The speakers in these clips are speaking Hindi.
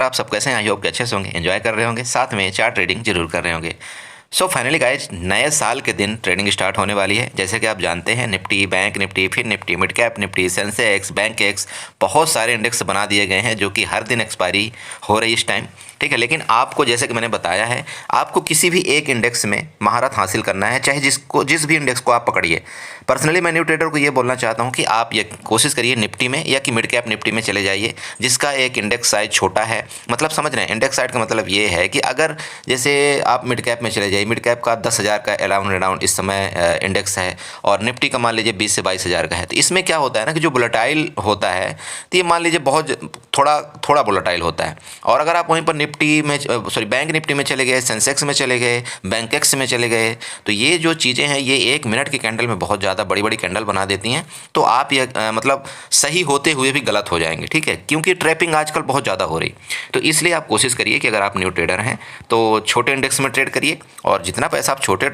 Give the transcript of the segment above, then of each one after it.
आप सब कैसे हैं? आई होप कि अच्छे से होंगे, एंजॉय कर रहे होंगे, साथ में चार्ट ट्रेडिंग जरूर कर रहे होंगे। सो फाइनली गाइज, नए साल के दिन ट्रेडिंग स्टार्ट होने वाली है। जैसे कि आप जानते हैं, निफ्टी, बैंक निफ्टी, फिर Nifty, mid cap Nifty, Sensex, bank x, बहुत सारे इंडेक्स बना दिए गए हैं जो कि हर दिन एक्सपायरी हो रही है इस टाइम। ठीक है, लेकिन आपको जैसे कि मैंने बताया है, आपको किसी भी एक इंडेक्स में महारत हासिल करना है, चाहे जिस भी इंडेक्स को आप पकड़िए। पर्सनली मैं न्यू ट्रेडर को ये बोलना चाहता हूँ कि आप ये कोशिश करिए निफ्टी में या कि मिड कैप निफ्टी में चले जाइए, जिसका एक इंडेक्स साइज छोटा है। मतलब समझ रहे हैं, इंडेक्स साइज का मतलब ये है कि अगर जैसे आप मिड कैप में चले जाइए, मिड कैप का 10,000 का अराउंड इस समय इंडेक्स है, और निफ्टी का मान लीजिए 20 से 22,000 का है। तो इसमें क्या होता है ना कि जो वोलेटाइल होता है, तो ये मान लीजिए बहुत थोड़ा वोलेटाइल होता है। और अगर आप वहीं पर निफ्टी में बैंक निफ्टी में चले गए, सेंसेक्स में चले गए, बैंक एक्स में चले गए, तो ये जो चीज़ें हैं ये 1 मिनट की कैंडल में बहुत ज़्यादा बड़ी बड़ी कैंडल बना देती हैं। तो आप ये मतलब सही होते हुए भी गलत हो जाएंगे। ठीक है, क्योंकि ट्रैपिंग आजकल बहुत ज़्यादा हो रही। तो इसलिए आप कोशिश करिए कि अगर आप न्यू ट्रेडर हैं तो छोटे इंडेक्स में ट्रेड करिए, और जितना पैसा आप छोटे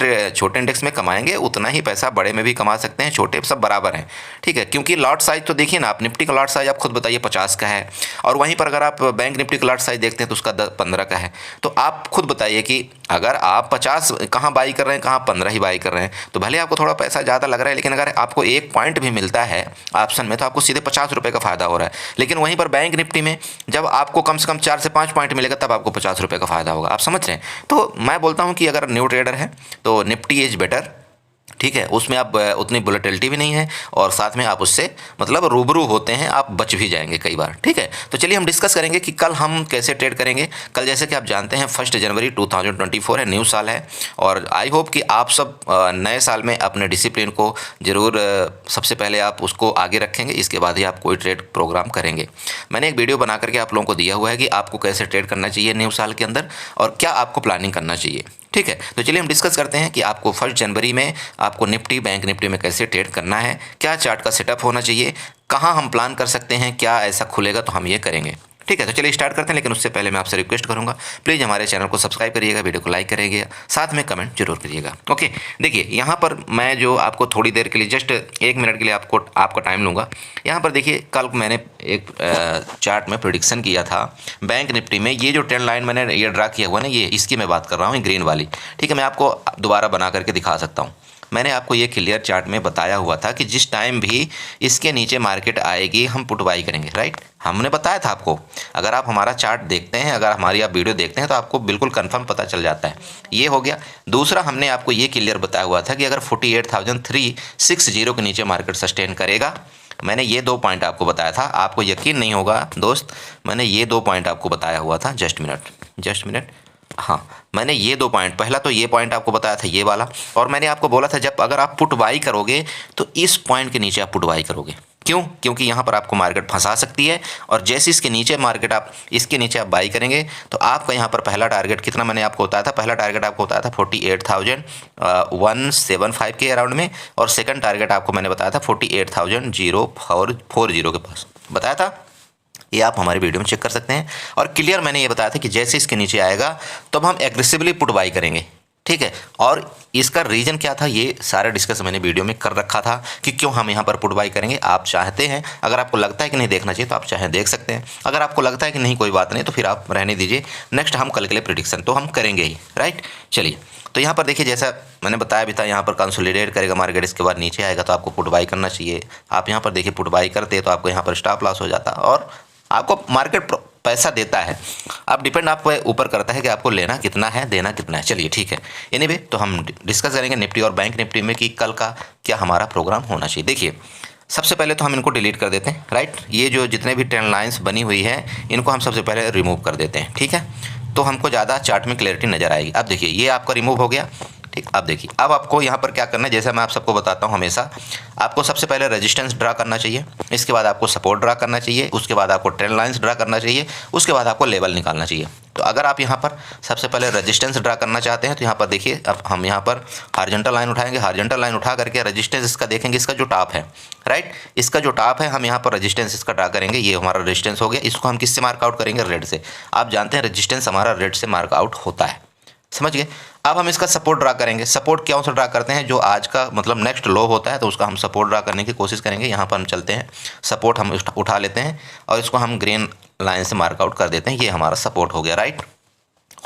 इंडेक्स में कमाएंगे उतना ही पैसा बड़े में भी कमा सकते हैं। छोटे सब बराबर हैं। ठीक है, क्योंकि लॉट साइज तो देखिए ना, आप निफ्टी का लॉट साइज आप खुद बताइए 50 का है, और वहीं पर अगर आप बैंक निफ्टी का लॉट साइज देखते हैं तो उसका 15 का है। तो आप खुद बताइए कि अगर आप 50 कहाँ बाई कर रहे हैं, कहाँ 15 ही बाई कर रहे हैं, तो भले आपको थोड़ा पैसा ज़्यादा लग रहा है, लेकिन अगर आपको 1 पॉइंट भी मिलता है ऑप्शन में तो आपको सीधे 50 रुपये का फ़ायदा हो रहा है। लेकिन वहीं पर बैंक निफ्टी में जब आपको कम से कम 4 से 5 पॉइंट मिलेगा तब आपको 50 रुपये का फ़ायदा होगा। आप समझ रहे हैं? तो मैं बोलता हूँ कि अगर न्यू ट्रेडर है तो निफ्टी इज़ बेटर। ठीक है, उसमें आप उतनी वोलेटिलिटी भी नहीं है, और साथ में आप उससे मतलब रूबरू होते हैं, आप बच भी जाएंगे कई बार। ठीक है, तो चलिए हम डिस्कस करेंगे कि कल हम कैसे ट्रेड करेंगे। कल जैसे कि आप जानते हैं 1 जनवरी 2024 है, न्यू साल है, और आई होप कि आप सब नए साल में अपने डिसिप्लिन को ज़रूर सबसे पहले आप उसको आगे रखेंगे, इसके बाद ही आप कोई ट्रेड प्रोग्राम करेंगे। मैंने एक वीडियो बना करके आप लोगों को दिया हुआ है कि आपको कैसे ट्रेड करना चाहिए न्यू साल के अंदर, और क्या आपको प्लानिंग करना चाहिए। ठीक है, तो चलिए हम डिस्कस करते हैं कि आपको 1 जनवरी में आपको निफ्टी, बैंक निफ्टी में कैसे ट्रेड करना है, क्या चार्ट का सेटअप होना चाहिए, कहाँ हम प्लान कर सकते हैं, क्या ऐसा खुलेगा तो हम ये करेंगे। ठीक है, तो चलिए स्टार्ट करते हैं। लेकिन उससे पहले मैं आपसे रिक्वेस्ट करूंगा, प्लीज़ हमारे चैनल को सब्सक्राइब करिएगा, वीडियो को लाइक करिएगा, साथ में कमेंट जरूर करिएगा। ओके, देखिए यहाँ पर मैं जो आपको थोड़ी देर के लिए जस्ट 1 मिनट के लिए आपका टाइम लूँगा। यहाँ पर देखिए, कल मैंने एक चार्ट में प्रेडिक्शन किया था बैंक निफ्टी में। ये जो ट्रेंड लाइन मैंने ये ड्रा किया हुआ ना, ये इसकी मैं बात कर रहा हूँ, ग्रीन वाली। ठीक है, मैं आपको दोबारा बना करके दिखा सकता हूँ। मैंने आपको ये क्लियर चार्ट में बताया हुआ था कि जिस टाइम भी इसके नीचे मार्केट आएगी हम पुट बाई करेंगे। राइट, हमने बताया था आपको। अगर आप हमारा चार्ट देखते हैं, अगर हमारी आप वीडियो देखते हैं तो आपको बिल्कुल कंफर्म पता चल जाता है। ये हो गया। दूसरा, हमने आपको ये क्लियर बताया हुआ था कि अगर 48,360 के नीचे मार्केट सस्टेन करेगा, मैंने ये 2 पॉइंट आपको बताया था। आपको यकीन नहीं होगा दोस्त, मैंने ये 2 पॉइंट आपको बताया हुआ था। जस्ट मिनट, हाँ, मैंने ये 2 पॉइंट, पहला तो ये पॉइंट आपको बताया था, ये वाला, और मैंने आपको बोला था जब अगर आप पुट बाई करोगे तो इस पॉइंट के नीचे आप पुट बाई करोगे। क्यों? क्योंकि यहाँ पर आपको मार्केट फंसा सकती है, और जैसे इसके नीचे मार्केट आप इसके नीचे आप बाई करेंगे तो आपका यहाँ पर पहला टारगेट कितना मैंने आपको बताया था, पहला टारगेट आपको बताया था 48,175 के अराउंड में, और सेकंड टारगेट आपको मैंने बताया था 48,040 के पास बताया था। ये आप हमारी वीडियो में चेक कर सकते हैं, और क्लियर मैंने ये बताया था कि जैसे इसके नीचे आएगा तब हम एग्रेसिवली पुट बाई करेंगे। ठीक है, और इसका रीज़न क्या था ये सारा डिस्कस मैंने वीडियो में कर रखा था कि क्यों हम यहाँ पर पुट बाई करेंगे। आप चाहते हैं, अगर आपको लगता है कि नहीं देखना चाहिए तो आप चाहे देख सकते हैं, अगर आपको लगता है कि नहीं कोई बात नहीं तो फिर आप रहने दीजिए। नेक्स्ट हम कल के लिए प्रेडिक्शन तो हम करेंगे ही। राइट, चलिए, तो यहाँ पर देखिए जैसा मैंने बताया भी था, यहाँ पर कंसोलिडेट करेगा मार्केट, इसके बाद नीचे आएगा तो आपको पुट बाई करना चाहिए। आप यहाँ पर देखिए पुट बाई करते तो आपको यहाँ पर स्टॉप लॉस हो जाता, और आपको मार्केट पैसा देता है। अब डिपेंड आपको ऊपर करता है कि आपको लेना कितना है, देना कितना है। चलिए ठीक है, एनीवे तो हम डिस्कस करेंगे निफ्टी और बैंक निफ्टी में कि कल का क्या हमारा प्रोग्राम होना चाहिए। देखिए, सबसे पहले तो हम इनको डिलीट कर देते हैं। राइट, ये जो जितने भी ट्रेंड लाइंस बनी हुई है इनको हम सबसे पहले रिमूव कर देते हैं। ठीक है, तो हमको ज़्यादा चार्ट में क्लैरिटी नज़र आएगी। अब देखिए, ये आपका रिमूव हो गया। ठीक, अब देखिए, अब आपको यहाँ पर क्या करना है, जैसे मैं आप सबको बताता हूँ हमेशा, आपको सबसे पहले रेजिस्टेंस ड्रा करना चाहिए, इसके बाद आपको सपोर्ट ड्रा करना चाहिए, उसके बाद आपको ट्रेंड लाइंस ड्रा करना चाहिए, उसके बाद आपको लेवल निकालना चाहिए। तो अगर आप यहाँ पर सबसे पहले रेजिस्टेंस ड्रा करना चाहते हैं तो यहाँ पर देखिए, अब हम यहाँ पर हॉरिजॉन्टल लाइन उठाएंगे, हॉरिजॉन्टल लाइन उठा करके रेजिस्टेंस इसका देखेंगे, इसका जो टॉप है, राइट, इसका जो टॉप है हम यहाँ पर रेजिस्टेंस इसका ड्रा करेंगे। ये हमारा रेजिस्टेंस हो गया, इसको हम किससे मार्कआउट करेंगे? रेड से। आप जानते हैं रेजिस्टेंस हमारा रेड से मार्कआउट होता है, समझ गए। अब हम इसका सपोर्ट ड्रा करेंगे। सपोर्ट क्या से ड्रा करते हैं, जो आज का मतलब नेक्स्ट लो होता है तो उसका हम सपोर्ट ड्रा करने की कोशिश करेंगे। यहाँ पर हम चलते हैं, सपोर्ट हम उठा लेते हैं और इसको हम ग्रीन लाइन से मार्क आउट कर देते हैं। ये हमारा सपोर्ट हो गया, राइट,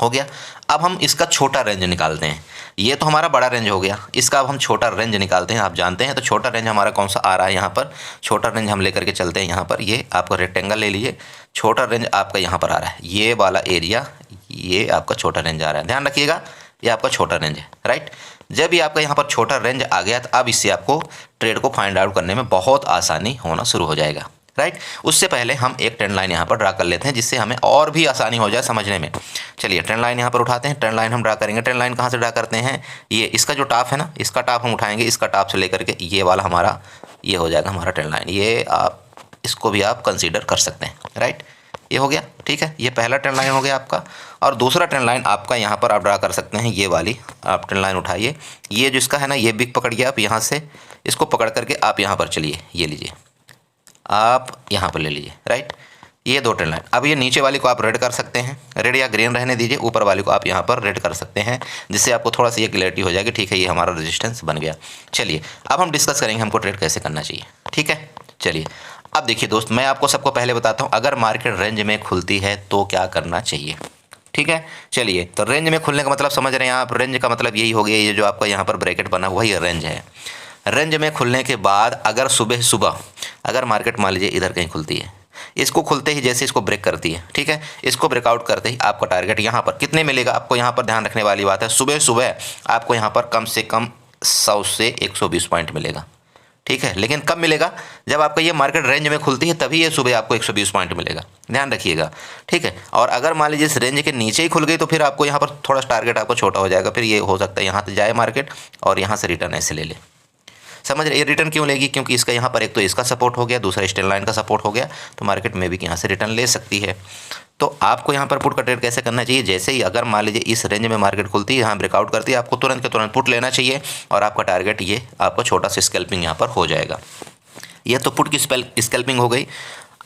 हो गया। अब हम इसका छोटा रेंज निकालते हैं। ये तो हमारा बड़ा रेंज हो गया, इसका अब हम छोटा रेंज निकालते हैं। आप जानते हैं तो छोटा रेंज हमारा कौन सा आ रहा है, यहाँ पर छोटा रेंज हम लेकर के चलते हैं। यहाँ पर ये आपका रेक्टेंगल ले लीजिए, छोटा रेंज आपका यहाँ पर आ रहा है, ये वाला एरिया, ये आपका छोटा रेंज आ रहा है। ध्यान रखिएगा, ये आपका छोटा रेंज है, राइट। जब ये आपका यहाँ पर छोटा रेंज आ गया तो अब इससे आपको ट्रेड को फाइंड आउट करने में बहुत आसानी होना शुरू हो जाएगा, राइट। उससे पहले हम एक ट्रेंड लाइन यहाँ पर ड्रा कर लेते हैं जिससे हमें और भी आसानी हो जाए समझने में। चलिए ट्रेंड लाइन यहाँ पर उठाते हैं, ट्रेंड लाइन हम ड्रा करेंगे। ट्रेंड लाइन कहाँ से ड्रा करते हैं, ये इसका जो टॉप है ना, इसका टॉप हम उठाएंगे, इसका टॉप से लेकर के ये वाला हमारा ये हो जाएगा हमारा ट्रेंड लाइन। ये आप इसको भी आप कंसीडर कर सकते हैं, राइट। ये हो गया, ठीक है, ये पहला ट्रेंड लाइन हो गया आपका। और दूसरा ट्रेंड लाइन आपका यहाँ पर आप ड्रा कर सकते हैं, ये वाली आप ट्रेंड लाइन उठाइए। ये जो इसका है ना, ये बिग पकड़िए आप, यहाँ से इसको पकड़ करके आप यहाँ पर चलिए, ये लीजिए, आप यहाँ पर ले लीजिए, राइट। ये दो ट्रेंड लाइन। अब ये नीचे वाली को आप रेड कर सकते हैं, रेड या ग्रीन रहने दीजिए, ऊपर वाली को आप यहाँ पर रेड कर सकते हैं, जिससे आपको थोड़ा सा ये क्लैरिटी हो जाएगी, ठीक है, ये हमारा रेजिस्टेंस बन गया। चलिए अब हम डिस्कस करेंगे हमको ट्रेड कैसे करना चाहिए, ठीक है। चलिए अब देखिए दोस्त, मैं आपको सबको पहले बताता हूँ, अगर मार्केट रेंज में खुलती है तो क्या करना चाहिए, ठीक है। चलिए तो रेंज में खुलने का मतलब समझ रहे हैं आप, रेंज का मतलब यही हो गया, ये जो आपका यहाँ पर ब्रैकेट बना हुआ ये रेंज है। रेंज में खुलने के बाद अगर सुबह अगर मार्केट मान लीजिए इधर कहीं खुलती है, इसको खुलते ही जैसे इसको ब्रेक करती है, ठीक है, इसको ब्रेकआउट करते ही आपका टारगेट यहाँ पर कितने मिलेगा आपको, यहाँ पर ध्यान रखने वाली बात है, सुबह आपको यहाँ पर कम से कम 100 से 120 पॉइंट मिलेगा, ठीक है। लेकिन कब मिलेगा, जब आपका ये मार्केट रेंज में खुलती है तभी ये सुबह आपको 120 पॉइंट मिलेगा, ध्यान रखिएगा, ठीक है। और अगर मान लीजिए इस रेंज के नीचे ही खुल गई तो फिर आपको यहाँ पर थोड़ा टारगेट आपको छोटा हो जाएगा, फिर ये हो सकता है यहाँ से जाए मार्केट और यहाँ से रिटर्न ऐसे ले ले। समझ रहे, ये रिटर्न क्यों लेगी, क्योंकि इसका यहाँ पर एक तो इसका सपोर्ट हो गया, दूसरा स्ट्रेट लाइन का सपोर्ट हो गया, तो मार्केट में भी यहाँ से रिटर्न ले सकती है। तो आपको यहाँ पर पुट का ट्रेड कैसे करना चाहिए, जैसे ही अगर मान लीजिए इस रेंज में मार्केट खुलती है, यहाँ ब्रेकआउट करती है, आपको तुरंत के तुरंत पुट लेना चाहिए और आपका टारगेट ये आपका छोटा सा स्कैल्पिंग यहाँ पर हो जाएगा। ये तो पुट की स्कैल्पिंग हो गई।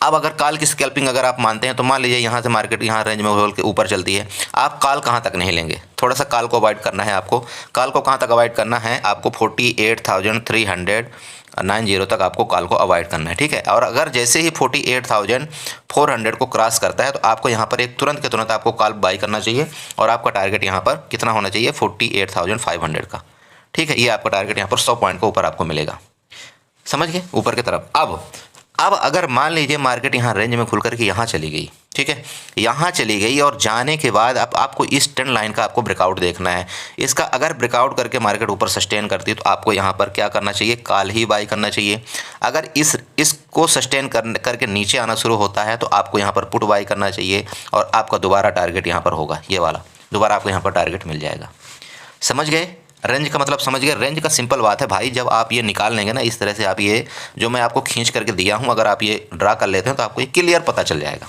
अब अगर कॉल की स्कैल्पिंग अगर आप मानते हैं तो मान लीजिए यहाँ से मार्केट यहाँ रेंज में होल के ऊपर चलती है, आप कॉल कहाँ तक नहीं लेंगे, थोड़ा सा कॉल को अवॉइड करना है आपको। कॉल को कहाँ तक अवॉइड करना है आपको, 48,390 तक आपको कॉल को अवॉइड करना है, ठीक है। और अगर जैसे ही 48,400 को क्रॉस करता है तो आपको यहाँ पर एक तुरंत के तुरंत आपको कॉल बाई करना चाहिए और आपका टारगेट यहाँ पर कितना होना चाहिए, 48,500 का, ठीक है। ये आपका टारगेट यहाँ पर 100 पॉइंट को ऊपर आपको मिलेगा, समझ गए, ऊपर की तरफ। अब अगर मान लीजिए मार्केट यहाँ रेंज में खुल करके यहाँ चली गई, ठीक है, यहाँ चली गई और जाने के बाद अब आपको इस ट्रेंड लाइन का आपको ब्रेकआउट देखना है। इसका अगर ब्रेकआउट करके मार्केट ऊपर सस्टेन करती है तो आपको यहाँ पर क्या करना चाहिए, कॉल ही बाई करना चाहिए। अगर इसको सस्टेन करके नीचे आना शुरू होता है तो आपको यहाँ पर पुट बाई करना चाहिए और आपका दोबारा टारगेट यहाँ पर होगा, ये वाला दोबारा आपको यहाँ पर टारगेट मिल जाएगा। समझ गए, रेंज का मतलब समझ गए। रेंज का सिंपल बात है भाई, जब आप ये निकाल लेंगे ना इस तरह से, आप ये जो मैं आपको खींच करके दिया हूँ अगर आप ये ड्रा कर लेते हैं तो आपको ये क्लियर पता चल जाएगा,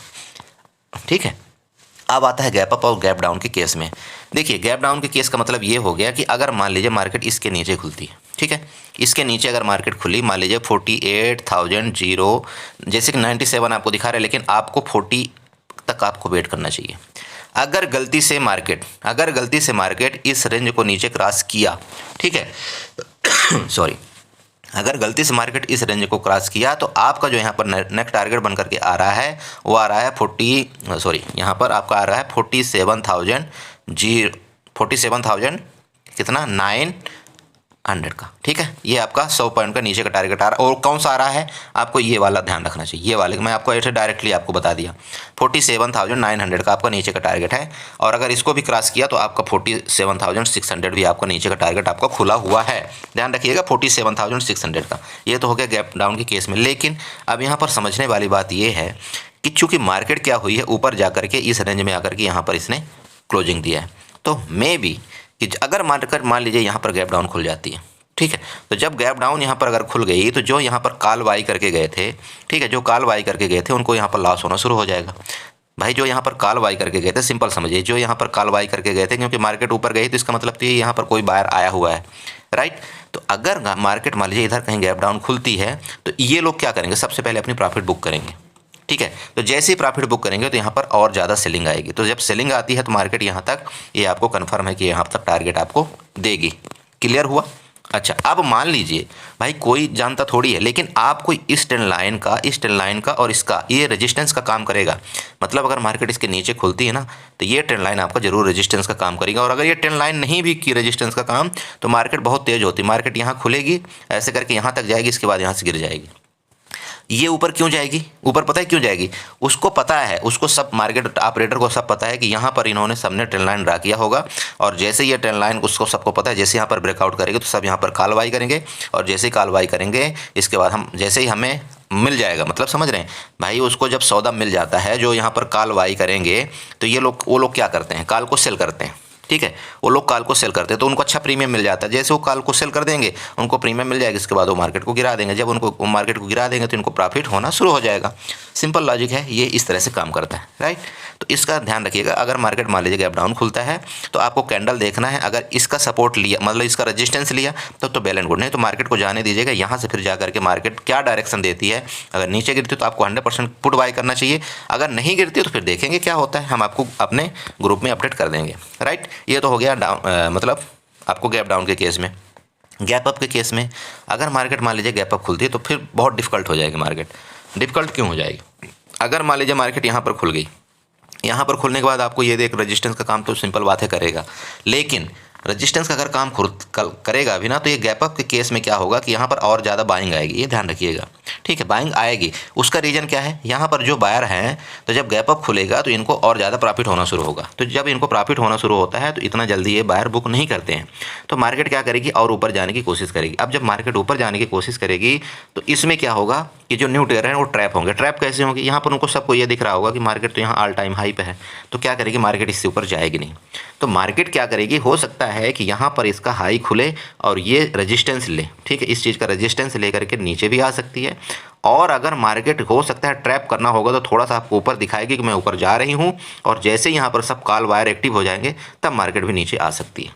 ठीक है। अब आता है गैप अप और गैप डाउन के केस में। देखिए गैप डाउन के केस का मतलब ये हो गया कि अगर मान लीजिए मार्केट इसके नीचे खुलती है, ठीक है, इसके नीचे अगर मार्केट खुली, मान लीजिए 48,000 जैसे कि 97 आपको दिखा रहा है, लेकिन आपको 40 तक आपको वेट करना चाहिए। अगर गलती से मार्केट इस रेंज को नीचे क्रॉस किया, ठीक है सॉरी, अगर गलती से मार्केट इस रेंज को क्रॉस किया तो आपका जो यहाँ पर नेक्स्ट टारगेट बन करके आ रहा है वो आ रहा है यहाँ पर आपका आ रहा है 47,000 कितना 900 का, ठीक है। ये आपका 100 पॉइंट का नीचे का टारगेट आ रहा है। और कौन सा आ रहा है आपको, ये वाला ध्यान रखना चाहिए, ये वाले मैं आपको ऐसे डायरेक्टली आपको बता दिया, 47,900 का आपका नीचे का टारगेट है। और अगर इसको भी क्रॉस किया तो आपका 47,600 भी आपका नीचे का टारगेट आपका खुला हुआ है, ध्यान रखिएगा 47,600 का। ये तो हो गया गैप डाउन के केस में। लेकिन अब यहाँ पर समझने वाली बात ये है कि चूँकि मार्केट क्या हुई है, ऊपर जा करके इस रेंज में आकर के यहाँ पर इसने क्लोजिंग दिया है, तो मे बी कि अगर मार्केट मान लीजिए यहाँ पर गैप डाउन खुल जाती है, ठीक है, तो जब गैप डाउन यहाँ पर अगर खुल गई तो जो यहाँ पर कॉल बाई करके गए थे, ठीक है, जो कॉल बाई करके गए थे उनको यहाँ पर लॉस होना शुरू हो जाएगा। भाई जो यहाँ पर कॉल बाई करके गए थे, सिंपल समझिए, जो यहाँ पर कॉल बाई करके गए थे, क्योंकि मार्केट ऊपर गई तो इसका मतलब तो यहाँ पर कोई बायर आया हुआ है, राइट। तो अगर मार्केट मान लीजिए इधर कहीं गैप डाउन खुलती है तो ये लोग क्या करेंगे, सबसे पहले अपनी प्रॉफिट बुक करेंगे, ठीक है। तो जैसे ही प्रॉफिट बुक करेंगे तो यहाँ पर और ज़्यादा सेलिंग आएगी, तो जब सेलिंग आती है तो मार्केट यहाँ तक, ये आपको कन्फर्म है कि यहाँ तक टारगेट आपको देगी। क्लियर हुआ? अच्छा, अब मान लीजिए भाई कोई जानता थोड़ी है, लेकिन आपको इस ट्रेंड लाइन का और इसका ये रेजिस्टेंस का काम करेगा। मतलब अगर मार्केट इसके नीचे खुलती है ना तो ये ट्रेंड लाइन आपका जरूर रेजिस्टेंस का काम करेगा, और अगर ये ट्रेंड लाइन नहीं भी की रेजिस्टेंस का काम तो मार्केट बहुत तेज़ होती है। मार्केट यहाँ खुलेगी, ऐसे करके यहाँ तक जाएगी, इसके बाद यहाँ से गिर जाएगी। ये ऊपर क्यों जाएगी? ऊपर पता है क्यों जाएगी? उसको पता है, उसको सब मार्केट ऑपरेटर को सब पता है कि यहाँ पर इन्होंने सबने ट्रेंड लाइन ड्रा किया होगा, और जैसे ये ट्रेंड लाइन उसको सबको पता है, जैसे यहाँ पर ब्रेकआउट करेंगे तो सब यहाँ पर कॉल बाई करेंगे, और जैसे ही कॉल बाई करेंगे इसके बाद हम जैसे ही हमें मिल जाएगा, मतलब समझ रहे हैं भाई, उसको जब सौदा मिल जाता है जो यहाँ पर कॉल बाई करेंगे तो वो लोग क्या करते हैं, कॉल को सेल करते हैं। ठीक है, वो लोग कॉल को सेल करते हैं तो उनको अच्छा प्रीमियम मिल जाता है। जैसे वो कॉल को सेल कर देंगे उनको प्रीमियम मिल जाएगा, इसके बाद वो मार्केट को गिरा देंगे। जब उनको मार्केट को गिरा देंगे तो इनको प्रॉफिट होना शुरू हो जाएगा। सिंपल लॉजिक है, ये इस तरह से काम करता है, राइट। तो इसका ध्यान रखिएगा। अगर मार्केट मान लीजिए गैप डाउन खुलता है तो आपको कैंडल देखना है, अगर इसका सपोर्ट लिया, मतलब इसका रेजिस्टेंस लिया तो बेल एंड गुड, नहीं तो मार्केट को जाने दीजिएगा। यहाँ से फिर जा करके मार्केट क्या डायरेक्शन देती है, अगर नीचे गिरती तो आपको 100% पुट बाय करना चाहिए, अगर नहीं गिरती तो फिर देखेंगे क्या होता है, हम आपको अपने ग्रुप में अपडेट कर देंगे, राइट। ये तो हो गया मतलब आपको गैप डाउन के केस में। गैप अप के केस में अगर मार्केट मान लीजिए गैप अप खुलती है तो फिर बहुत डिफ़िकल्ट हो जाएगी मार्केट। डिफ़िकल्ट क्यों हो जाएगी? अगर मान लीजिए मार्केट यहाँ पर खुल गई, यहाँ पर खुलने के बाद आपको ये देख रेजिस्टेंस का काम तो सिंपल बात है करेगा, लेकिन रेजिस्टेंस का अगर काम करेगा भी ना तो ये गैप अप के केस में क्या होगा कि यहाँ पर और ज़्यादा बाइंग आएगी, ये ध्यान रखिएगा। ठीक है, बाइंग आएगी, उसका रीज़न क्या है, यहाँ पर जो बायर हैं तो जब गैप अप खुलेगा तो इनको और ज़्यादा प्रॉफिट होना शुरू होगा। तो जब इनको प्रॉफिट होना शुरू होता है तो इतना जल्दी ये बायर बुक नहीं करते हैं, तो मार्केट क्या करेगी, और ऊपर जाने की कोशिश करेगी। अब जब मार्केट ऊपर जाने की कोशिश करेगी तो इसमें क्या होगा कि जो न्यू ट्रेडर हैं वो ट्रैप होंगे। ट्रैप कैसे होंगे? यहाँ पर उनको सबको ये दिख रहा होगा कि मार्केट तो यहाँ ऑल टाइम हाई पे है, तो क्या करेगी मार्केट, इससे ऊपर जाएगी नहीं। तो मार्केट क्या करेगी, हो सकता है कि यहाँ पर इसका हाई खुले और ये रेजिस्टेंस ले, ठीक है, इस चीज़ का रेजिस्टेंस ले करके नीचे भी आ सकती है। और अगर मार्केट हो सकता है ट्रैप करना होगा तो थोड़ा सा आपको ऊपर दिखाएगी कि मैं ऊपर जा रही हूँ, और जैसे यहाँ पर सब कॉल वायर एक्टिव हो जाएंगे तब मार्केट भी नीचे आ सकती है।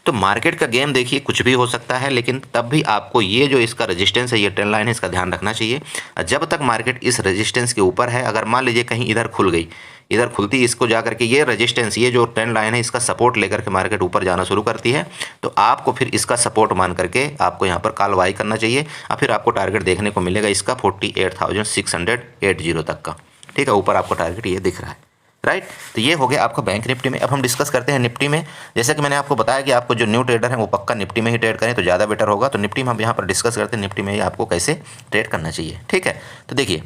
तो मार्केट का गेम देखिए कुछ भी हो सकता है, लेकिन तब भी आपको ये जो इसका रेजिस्टेंस है, ये ट्रेंड लाइन है, इसका ध्यान रखना चाहिए। जब तक मार्केट इस रेजिस्टेंस के ऊपर है, अगर मान लीजिए कहीं इधर खुल गई, इधर खुलती, इसको जा करके ये रेजिस्टेंस, ये जो ट्रेंड लाइन है, इसका सपोर्ट लेकर के मार्केट ऊपर जाना शुरू करती है, तो आपको फिर इसका सपोर्ट मान करके आपको यहाँ पर कॉल बाई करना चाहिए, और फिर आपको टारगेट देखने को मिलेगा इसका 48,680 तक का। ठीक है, ऊपर आपको टारगेट ये दिख रहा है, राइट। तो ये हो गया आपका बैंक निफ्टी में। अब हम डिस्कस करते हैं निफ्टी में। जैसे कि मैंने आपको बताया कि आपको जो न्यू ट्रेडर है वो पक्का निफ्टी में ही ट्रेड करें तो ज़्यादा बेटर होगा। तो निफ्टी में हम यहाँ पर डिस्कस करते हैं निफ्टी में ही आपको कैसे ट्रेड करना चाहिए। ठीक है, तो देखिए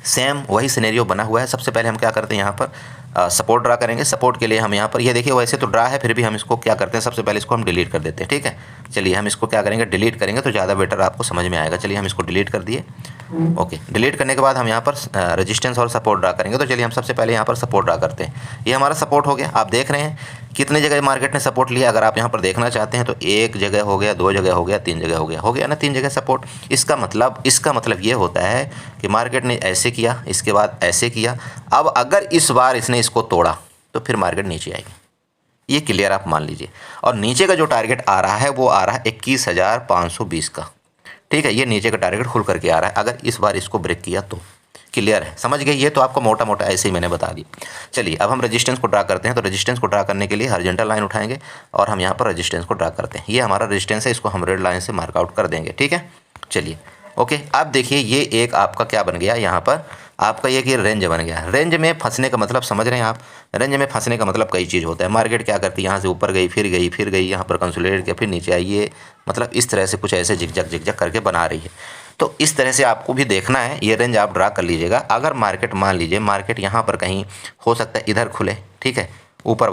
सेम वही सिनेरियो बना हुआ है। सबसे पहले हम क्या करते हैं, यहाँ पर सपोर्ट ड्रा करेंगे। सपोर्ट के लिए हम यहाँ पर ये देखिए वैसे तो ड्रा है, फिर भी हम इसको क्या करते हैं, सबसे पहले इसको हम डिलीट कर देते हैं। ठीक है, चलिए हम इसको क्या करेंगे, डिलीट करेंगे तो ज़्यादा बेटर आपको समझ में आएगा। चलिए हम इसको डिलीट कर दिए। ओके, डिलीट करने के बाद हम यहाँ पर रेजिस्टेंस और सपोर्ट ड्रा करेंगे। तो चलिए हम सबसे पहले यहाँ पर सपोर्ट ड्रा करते हैं। ये हमारा सपोर्ट हो गया। आप देख रहे हैं कितने जगह मार्केट ने सपोर्ट लिया। अगर आप यहाँ पर देखना चाहते हैं तो एक जगह हो गया, दो जगह हो गया, तीन जगह हो गया ना, तीन जगह सपोर्ट। इसका मतलब ये होता है कि मार्केट ने ऐसे किया, इसके बाद ऐसे किया। अब अगर इस बार इसने इसको तोड़ा तो फिर मार्केट नीचे आएगी, ये क्लियर आप मान लीजिए। और नीचे का जो टारगेट आ रहा है वो आ रहा है 21,520 का। ठीक है, ये नीचे का टारगेट खुल करके आ रहा है। अगर इस बार इसको ब्रेक किया तो क्लियर है, समझ गए। ये तो आपको मोटा मोटा ऐसे ही मैंने बता दिया। चलिए अब हम रेजिस्टेंस को ड्रा करते हैं। तो रेजिस्टेंस को ड्रा करने के लिए हॉरिजॉन्टल लाइन उठाएंगे और हम यहाँ पर रेजिस्टेंस को ड्रा करते हैं। ये हमारा रेजिस्टेंस है, इसको हम रेड लाइन से मार्कआउट कर देंगे। ठीक है, चलिए ओके। अब देखिए ये एक आपका क्या बन गया, यहाँ पर आपका ये कि रेंज बन गया। रेंज में फंसने का मतलब समझ रहे हैं आप, रेंज में फंसने का मतलब कई चीज़ होता है। मार्केट क्या करती है, यहाँ से ऊपर गई, फिर गई, यहाँ पर कंसोलिडेट किया, फिर नीचे आई, ये मतलब इस तरह से कुछ ऐसे झिकझक करके बना रही है। तो इस तरह से आपको भी देखना है, ये रेंज आप ड्रा कर लीजिएगा। अगर मार्केट मान लीजिए मार्केट यहाँ पर कहीं हो सकता है इधर खुले, ठीक है, ऊपर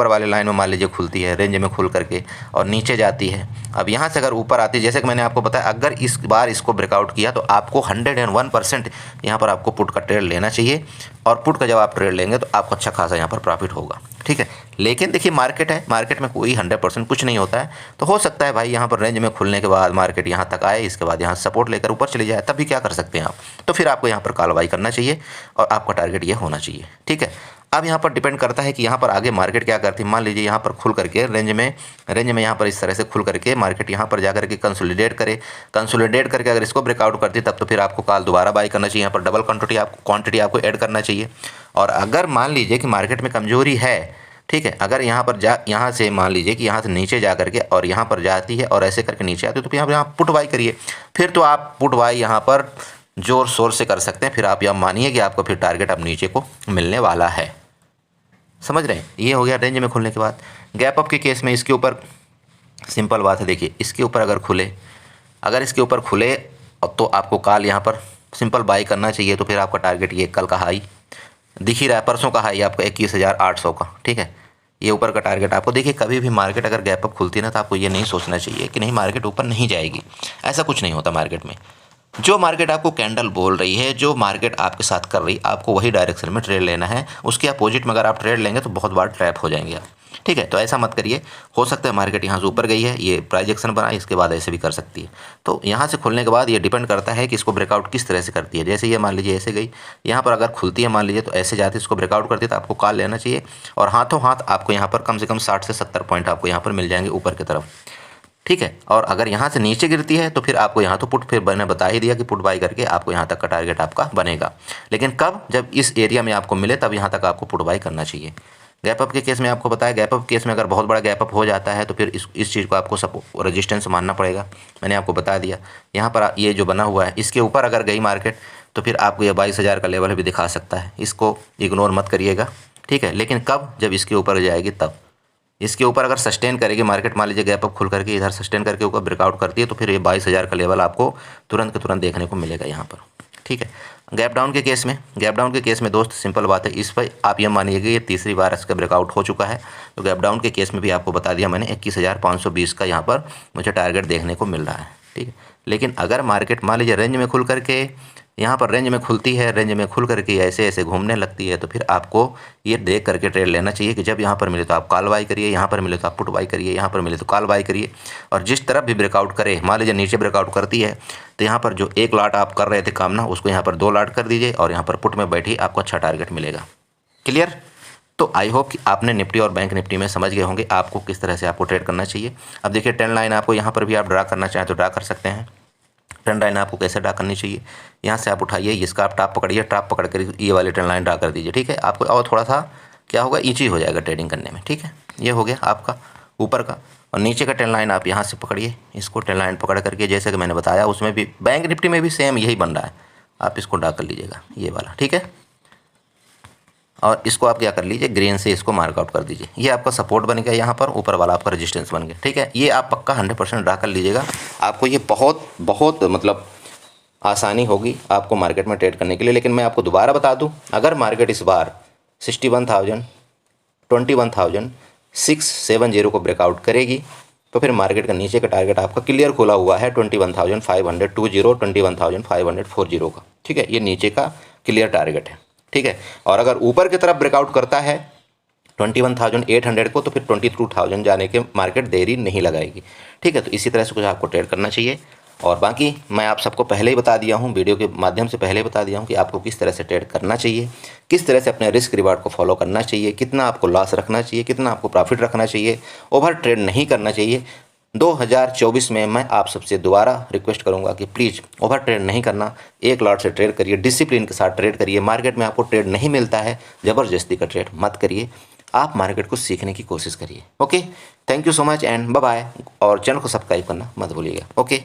वाले लाइन में मान लीजिए खुलती है रेंज में खुल करके और नीचे जाती है। अब यहाँ से अगर ऊपर आती है, जैसे कि मैंने आपको बताया, अगर इस बार इसको ब्रेकआउट किया तो आपको 101% यहाँ पर आपको पुट का ट्रेड लेना चाहिए। और पुट का जब आप ट्रेड लेंगे तो आपको अच्छा खासा यहाँ पर प्रॉफिट होगा। ठीक है, लेकिन देखिए मार्केट है, मार्केट में कोई 100% कुछ नहीं होता है। तो हो सकता है भाई यहाँ पर रेंज में खुलने के बाद मार्केट यहाँ तक आए, इसके बाद यहाँ सपोर्ट लेकर ऊपर चली जाए, तब भी क्या कर सकते हैं आप, तो फिर आपको यहाँ पर कॉल बाई करना चाहिए और आपका टारगेट ये होना चाहिए। ठीक है, अब यहाँ पर डिपेंड करता है कि यहाँ पर आगे मार्केट क्या करती है। मान लीजिए यहाँ पर खुल करके रेंज में यहाँ पर इस तरह से खुल करके मार्केट यहाँ पर जाकर के कंसोलिडेट करके अगर इसको ब्रेकआउट करती है तब तो फिर आपको कॉल दोबारा बाई करना चाहिए। यहाँ पर डबल क्वांटिटी आपको ऐड करना चाहिए। और अगर मान लीजिए कि मार्केट में कमजोरी है, ठीक है, अगर यहाँ से मान लीजिए कि यहाँ से नीचे जा करके और यहाँ पर जाती है और ऐसे करके नीचे आती है, तो फिर यहाँ पुट बाई करिए। फिर तो आप पुट बाई यहाँ पर जोर शोर से कर सकते हैं। फिर आप यह मानिए कि आपको फिर टारगेट अब नीचे को मिलने वाला है। समझ रहे हैं? ये हो गया रेंज में खुलने के बाद। गैप अप के केस में इसके ऊपर सिंपल बात है, देखिए इसके ऊपर अगर इसके ऊपर खुले तो आपको कॉल यहाँ पर सिंपल बाई करना चाहिए। तो फिर आपका टारगेट ये कल का हाई दिख ही रहा है, परसों का हाई आपका 21,800 का, ठीक है। ये ऊपर का टारगेट आपको, देखिए कभी भी मार्केट अगर गैप अप खुलती है ना तो आपको ये नहीं सोचना चाहिए कि नहीं मार्केट ऊपर नहीं जाएगी। ऐसा कुछ नहीं होता मार्केट में। जो मार्केट आपको कैंडल बोल रही है, जो मार्केट आपके साथ कर रही है, आपको वही डायरेक्शन में ट्रेड लेना है। उसके अपोजिट में अगर आप ट्रेड लेंगे तो बहुत बार ट्रैप हो जाएंगे आप, ठीक है। तो ऐसा मत करिए। हो सकता है मार्केट यहाँ से ऊपर गई है, ये प्राइजेक्शन बना, इसके बाद ऐसे भी कर सकती है। तो यहाँ से खुलने के बाद ये डिपेंड करता है कि इसको ब्रेकआउट किस तरह से करती है। जैसे ये मान लीजिए ऐसे गई, यहाँ पर अगर खुलती है मान लीजिए तो ऐसे जाती है, इसको ब्रेकआउट करती है तो आपको कॉल लेना चाहिए। और हाथों हाथ आपको यहाँ पर कम से कम 60 से 70 पॉइंट आपको यहाँ पर मिल जाएंगे ऊपर की तरफ, ठीक है। और अगर यहाँ से नीचे गिरती है तो फिर आपको यहाँ तो पुट, फिर मैंने बता ही दिया कि पुट बाई करके आपको यहाँ तक का टारगेट आपका बनेगा। लेकिन कब? जब इस एरिया में आपको मिले तब यहाँ तक आपको पुट बाई करना चाहिए। गैप अप के केस में आपको बताया, गैप अप केस में अगर बहुत बड़ा गैप अप हो जाता है तो फिर इस चीज़ को आपको रेजिस्टेंस मानना पड़ेगा। मैंने आपको बता दिया। यहाँ पर ये जो बना हुआ है इसके ऊपर अगर गई मार्केट तो फिर आपको ये 22,000 का लेवल भी दिखा सकता है। इसको इग्नोर मत करिएगा, ठीक है। लेकिन कब? जब इसके ऊपर जाएगी तब। इसके ऊपर अगर सस्टेन करेगी मार्केट, मान लीजिए गैप अप खुल करके इधर सस्टेन करके ऊपर ब्रेकआउट करती है तो फिर ये 22,000 का लेवल आपको तुरंत के तुरंत देखने को मिलेगा यहाँ पर, ठीक है। गैप डाउन के केस में दोस्त सिंपल बात है, इस पर आप ये मानिएगा ये तीसरी बार इसका ब्रेकआउट हो चुका है। तो गैप डाउन के केस में भी आपको बता दिया मैंने 21,520 का यहाँ पर मुझे टारगेट देखने को मिल रहा है, ठीक है। लेकिन अगर मार्केट मान लीजिए रेंज में खुल करके यहाँ पर रेंज में खुलती है, रेंज में खुल करके ऐसे ऐसे घूमने लगती है तो फिर आपको ये देख करके ट्रेड लेना चाहिए कि जब यहाँ पर मिले तो आप कॉल बाई करिए, यहाँ पर मिले तो आप पुट बाई करिए, यहाँ पर मिले तो कॉल बाई करिए। और जिस तरफ भी ब्रेकआउट करे, मान लीजिए नीचे ब्रेकआउट करती है तो यहाँ पर जो 1 लॉट आप कर रहे थे काम ना, उसको यहाँ पर 2 लॉट कर दीजिए और यहाँ पर पुट में बैठी आपको अच्छा टारगेट मिलेगा। क्लियर? तो आई होप कि आपने निफ्टी और बैंक निफ्टी में समझ गए होंगे आपको किस तरह से आपको ट्रेड करना चाहिए। अब देखिए ट्रेंड लाइन आपको यहाँ पर भी आप ड्रा करना चाहें तो ड्रा कर सकते हैं। ट्रेंड लाइन आपको कैसे ड्रा करनी चाहिए, यहाँ से आप उठाइए, इसका आप टॉप पकड़िए, टॉप पकड़ कर ये वाली ट्रेंड लाइन ड्रा कर दीजिए, ठीक है। आपको और थोड़ा सा क्या होगा, ईजी हो जाएगा ट्रेडिंग करने में, ठीक है। ये हो गया आपका ऊपर का। और नीचे का ट्रेंड लाइन आप यहाँ से पकड़िए, इसको ट्रेंड लाइन पकड़ करके जैसे कि मैंने बताया उसमें भी बैंक निफ्टी में भी सेम यही बन रहा है, आप इसको ड्रा कर लीजिएगा ये वाला, ठीक है। और इसको आप क्या कर लीजिए, ग्रीन से इसको मार्कआउट कर दीजिए। ये आपका सपोर्ट बन गया, यहाँ पर ऊपर वाला आपका रेजिस्टेंस बन गया, ठीक है। ये आप पक्का 100% ड्रा कर लीजिएगा। आपको ये बहुत बहुत मतलब आसानी होगी आपको मार्केट में ट्रेड करने के लिए। लेकिन मैं आपको दोबारा बता दूं, अगर मार्केट इस बार 61,000 21,670 को ब्रेकआउट करेगी तो फिर मार्केट का नीचे का टारगेट आपका क्लियर खुला हुआ है 21,520 का, ठीक है। ये नीचे का क्लियर टारगेट है, ठीक है। और अगर ऊपर की तरफ ब्रेकआउट करता है 21,800 को तो फिर 22,000 जाने के मार्केट देरी नहीं लगाएगी, ठीक है। तो इसी तरह से कुछ आपको ट्रेड करना चाहिए। और बाकी मैं आप सबको पहले ही बता दिया हूँ, वीडियो के माध्यम से पहले ही बता दिया हूँ कि आपको किस तरह से ट्रेड करना चाहिए, किस तरह से अपने रिस्क रिवार्ड को फॉलो करना चाहिए, कितना आपको लॉस रखना चाहिए, कितना आपको प्रॉफिट रखना चाहिए, ओवर ट्रेड नहीं करना चाहिए। 2024 में मैं आप सबसे दोबारा रिक्वेस्ट करूंगा कि प्लीज़ ओवर ट्रेड नहीं करना, एक लॉट से ट्रेड करिए, डिसिप्लिन के साथ ट्रेड करिए। मार्केट में आपको ट्रेड नहीं मिलता है, ज़बरदस्ती का ट्रेड मत करिए, आप मार्केट को सीखने की कोशिश करिए। Okay, thank you so much and bye bye. और चैनल को सब्सक्राइब करना मत भूलिएगा। ओके।